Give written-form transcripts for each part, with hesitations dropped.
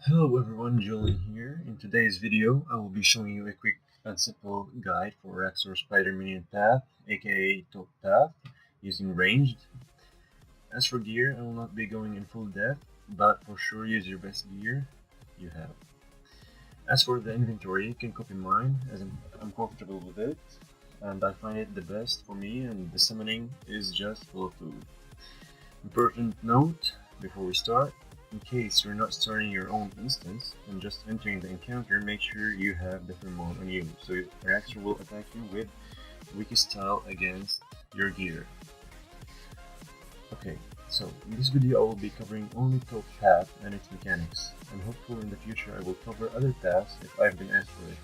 Hello everyone, Julian here. In today's video, I will be showing you a quick and simple guide for Araxxor Spider Minion Path, aka Top Path, using ranged. As for gear, I will not be going in full depth, but for sure use your best gear you have. As for the inventory, you can copy mine as I'm comfortable with it, and I find it the best for me, and the summoning is just full of food. Important note before we start, in case you're not starting your own instance and just entering the encounter, make sure you have the thermal on you, so your Araxxor will attack you with weakest style against your gear. Okay, so in this video I will be covering only Top Path and its mechanics, and hopefully in the future I will cover other paths if I've been asked for it.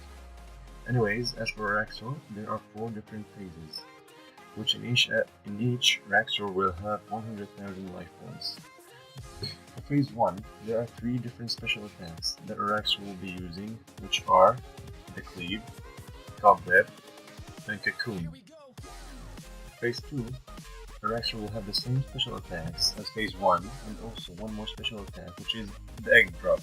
Anyways, as for Araxxor, there are 4 different phases, which in each Araxxor will have 100,000 life points. For phase 1, there are 3 different special attacks that Araxxor will be using, which are the Cleave, Cobweb, and Cocoon. Phase 2, Araxxor will have the same special attacks as phase 1, and also one more special attack, which is the Egg Drop.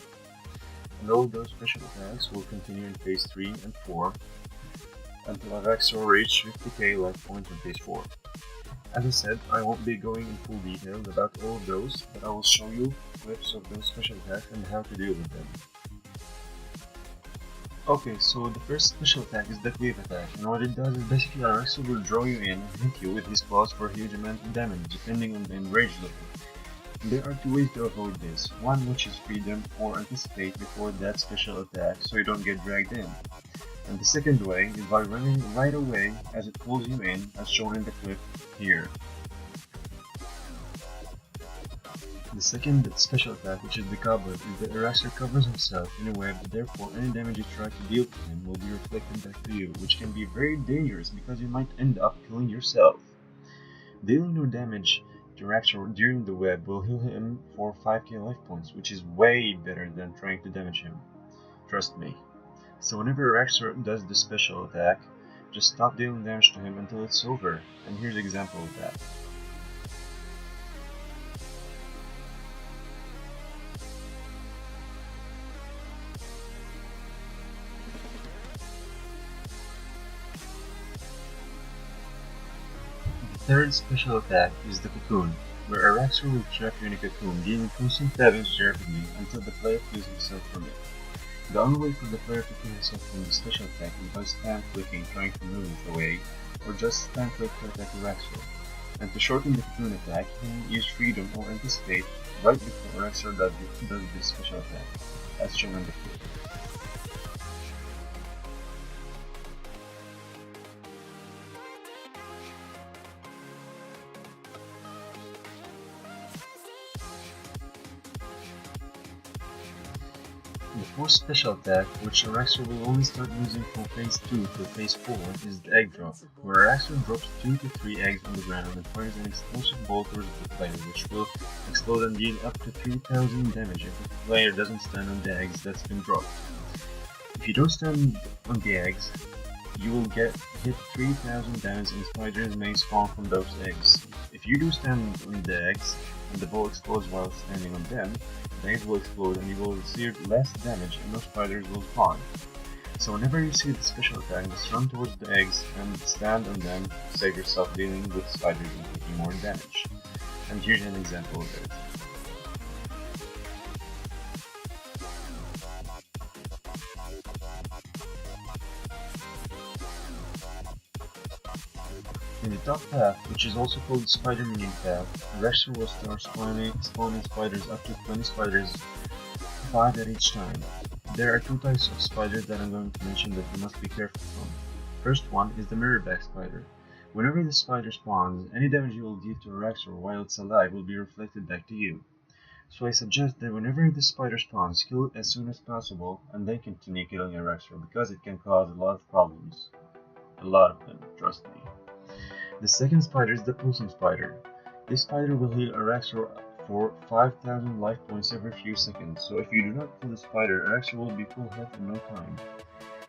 And all those special attacks will continue in phase 3 and 4, until Araxxor reach 50k life points in phase 4. As I said, I won't be going in full details about all of those, but I will show you clips of those special attacks and how to deal with them. Okay, so the first special attack is the Cleave attack, and what it does is basically Araxxor will draw you in and hit you with his claws for a huge amount of damage, depending on the enraged level. There are 2 ways to avoid this, one which is Freedom or Anticipate before that special attack so you don't get dragged in. And the second way is by running right away as it pulls you in, as shown in the clip here. The second special attack, which is the Cobweb, is that Araxxor covers himself in a web, therefore any damage you try to deal to him will be reflected back to you, which can be very dangerous because you might end up killing yourself. Dealing no damage to Araxxor during the web will heal him for 5k life points, which is way better than trying to damage him. Trust me. So whenever Araxxor does the special attack, just stop dealing damage to him until it's over, and here's an example of that. The third special attack is the Cocoon, where Araxxor will trap you in a cocoon, dealing constant damage rapidly until the player frees himself from it. The only way for the player to free himself from the special attack is by spam clicking trying to move away, or just spam click to attack Araxxor. And to shorten the cocoon attack, you can use Freedom or Anticipate right before Araxxor does this special attack, as shown in the clip. The fourth special attack, which Araxxor will only start using from phase 2 to phase 4, is the Egg Drop, where Araxxor drops 2 to 3 eggs on the ground and fires an explosive ball towards the player, which will explode and deal up to 3000 damage if the player doesn't stand on the eggs that's been dropped. If you don't stand on the eggs, you will get hit 3000 damage and spiders may spawn from those eggs. If you do stand on the eggs, and the ball explodes while standing on them, the eggs will explode and you will receive less damage and no spiders will spawn. So whenever you see the special attack, just run towards the eggs and stand on them to save yourself dealing with spiders and taking more damage. And here's an example of it. In the top path, which is also called Spider Minion Path, Araxxor will start spawning spiders up to 20 spiders, 5 at each time. There are 2 types of spiders that I'm going to mention that you must be careful from. First one is the mirrorback spider. Whenever the spider spawns, any damage you will deal to Araxxor while it's alive will be reflected back to you. So I suggest that whenever the spider spawns, kill it as soon as possible and then continue killing Araxxor because it can cause a lot of problems. A lot of them, trust me. The second spider is the pulsing spider. This spider will heal Araxxor for 5000 life points every few seconds, so if you do not kill the spider, Araxxor will be full health in no time.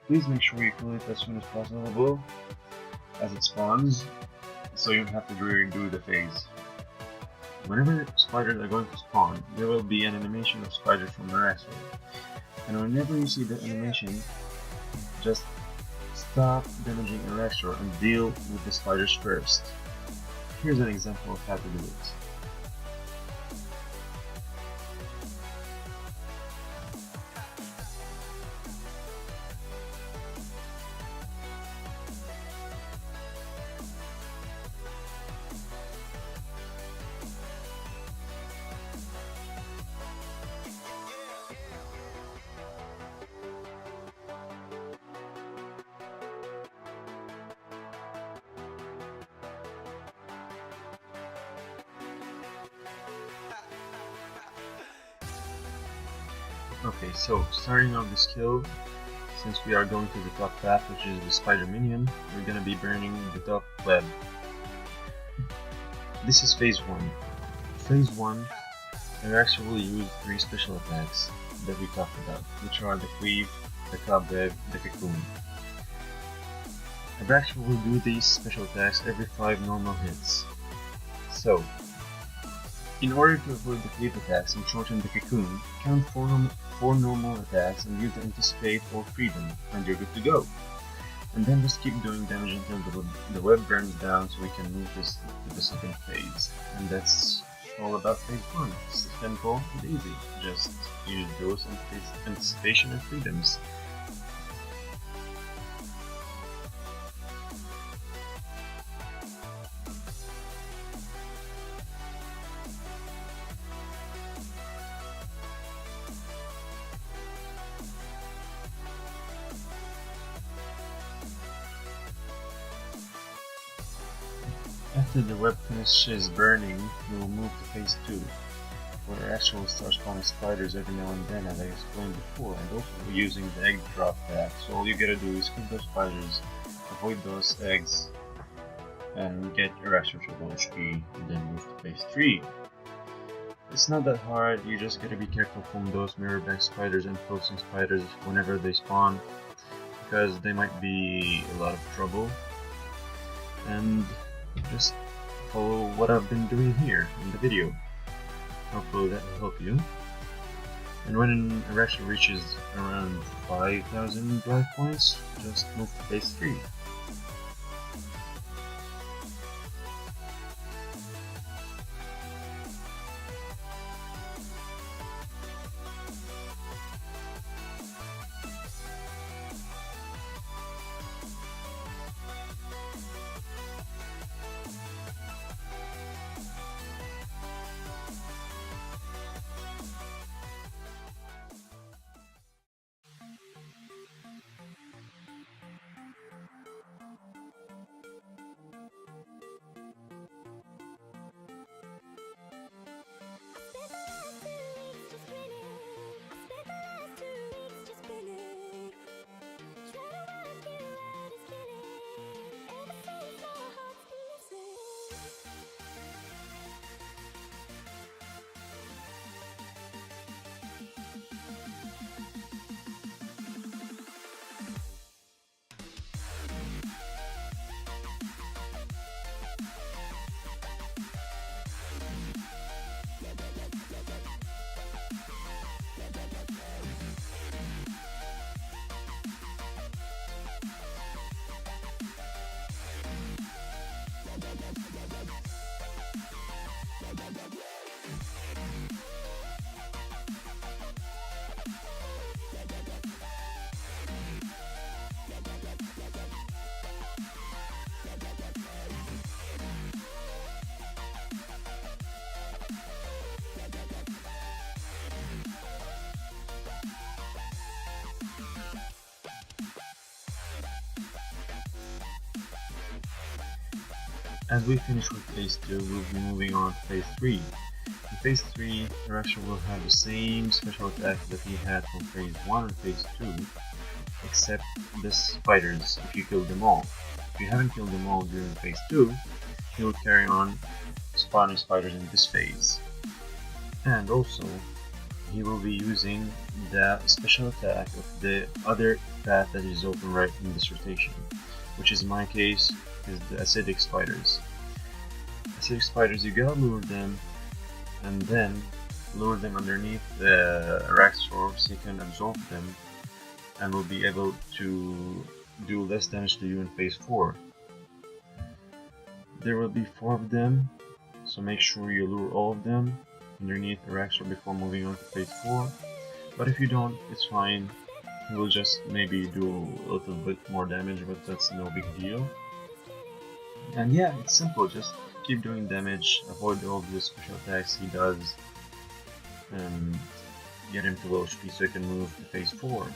Please make sure you kill it as soon as possible as it spawns, so you don't have to redo the phase. Whenever spiders are going to spawn, there will be an animation of spiders from Araxxor. And whenever you see the animation, just stop damaging Araxxor and deal with the spiders first. Here's an example of how to do it. Okay, so starting off this kill, since we are going to the top path, which is the spider minion, we're gonna be burning the top web. This is phase 1. Phase 1, Araxxor will use 3 special attacks that we talked about, which are the cleave, the cobweb, the cocoon. Araxxor will do these special attacks every 5 normal hits. So, in order to avoid the cleave attacks and shorten the cocoon, count 4 normal attacks and use the anticipate or freedom, and you're good to go. And then just keep doing damage until the web burns down so we can move this to the second phase. And that's all about phase 1. It's simple and easy. Just use those anticipation and freedoms. After the web finishes burning, we will move to phase 2, where Araxxor will start spawning spiders every now and then, as I explained before, and also using the egg drop pack. So all you gotta do is kill those spiders, avoid those eggs, and get Araxxor to low HP, and then move to phase 3. It's not that hard, you just gotta be careful from those mirror back spiders and floating spiders whenever they spawn, because they might be a lot of trouble. And just follow what I've been doing here in the video. Hopefully that will help you. And when Araxxor reaches around 5,000 life points, just move to phase 3. As we finish with phase 2, we'll be moving on to phase 3. In phase 3, Araxxor will have the same special attacks that he had from phase 1 and phase 2, except the spiders, if you kill them all. If you haven't killed them all during phase 2, he will carry on spawning spiders in this phase. And also, he will be using the special attack of the other path that is open right in this rotation, which is in my case is the acidic spiders. Acidic spiders, you gotta lure them and then lure them underneath the Araxxor so you can absorb them and will be able to do less damage to you in phase 4. There will be 4 of them, so make sure you lure all of them underneath Araxxor before moving on to phase 4. But if you don't, it's fine. He will just maybe do a little bit more damage, but that's no big deal. And yeah, it's simple, just keep doing damage, avoid all the special attacks he does, and get him to low HP so you can move to phase 4.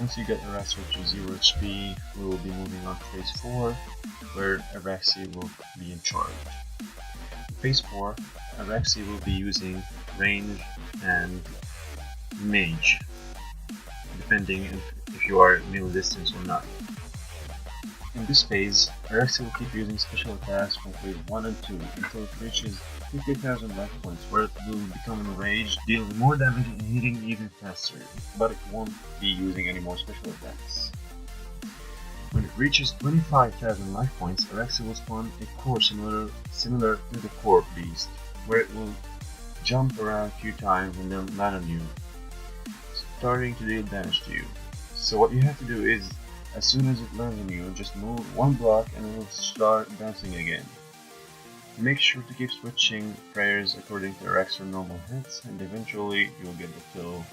Once you get Araxxor to 0 HP, we will be moving on to phase 4, where Araxxor will be in charge. In phase 4, Araxxor will be using range and mage, depending if you are middle distance or not. In this phase, Araxxor will keep using special attacks from phase 1 and 2 until it reaches 50,000 life points, where it will become enraged, dealing more damage and hitting even faster, but it won't be using any more special attacks. When it reaches 25,000 life points, Araxxor will spawn a core similar to the core beast, where it will jump around a few times and then land on you, starting to deal damage to you. So what you have to do is, as soon as it lands on you, just move one block and it will start dancing again. Make sure to keep switching prayers according to Araxxor normal hits, and eventually you'll get the kill.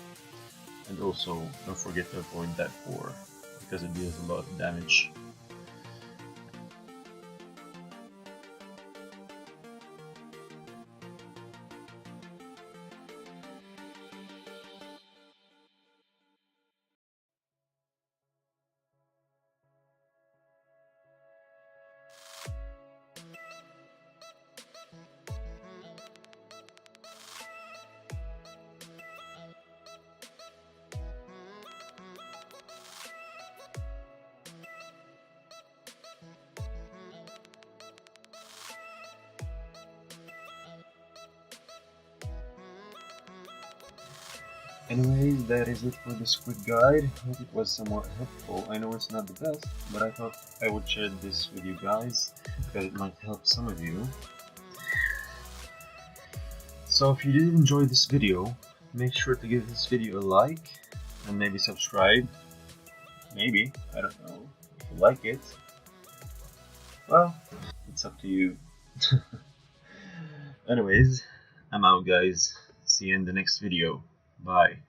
And also, don't forget to avoid that core, because it deals a lot of damage. Anyways, that is it for this quick guide. Hope it was somewhat helpful. I know it's not the best, but I thought I would share this with you guys because it might help some of you. So if you did enjoy this video, make sure to give this video a like and maybe subscribe. Maybe, I don't know, if you like it. Well, it's up to you. Anyways, I'm out guys. See you in the next video. Bye.